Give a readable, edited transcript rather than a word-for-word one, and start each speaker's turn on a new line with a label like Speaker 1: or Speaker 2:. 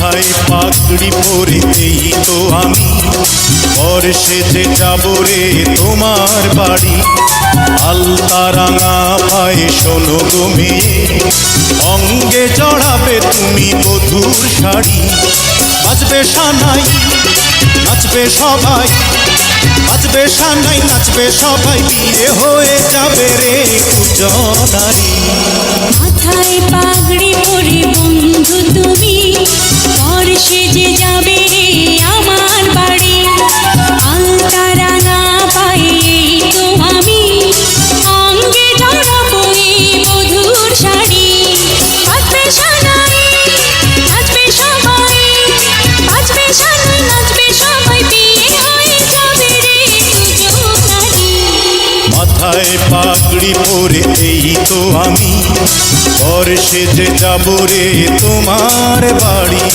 Speaker 1: মাথায় পাগড়ি পরে এই তো আমি বর সেজে যাব রে তোমার বাড়ি। আলতা রাঙা পায়ে শোনো গো মেয়ে, অঙ্গে জড়াবে তুমি বধূর শাড়ি। বাজবে সানাই নাচবে সবাই, বাজবে সানাই নাচবে সবাই, বিয়ে হয়ে যাবে রে দুজনারি।
Speaker 2: মাথায় পাগড়ি পরে বন্ধু তুমি বর সেজে যাবে রে আমার বাড়ি। আলতা রাঙা পায়ে এই তো আমি, অঙ্গে জড়াবো এই বধূর শাড়ি। বাজবে সানাই নাচবে সবাই, বাজবে সানাই নাচবে সবাই, বিয়ে হয়ে যাবে রে দুজনারি।
Speaker 1: মাথায় পাগড়ি পরে এই তো আমি বর সেজে যাব রে তোমার বাড়ি।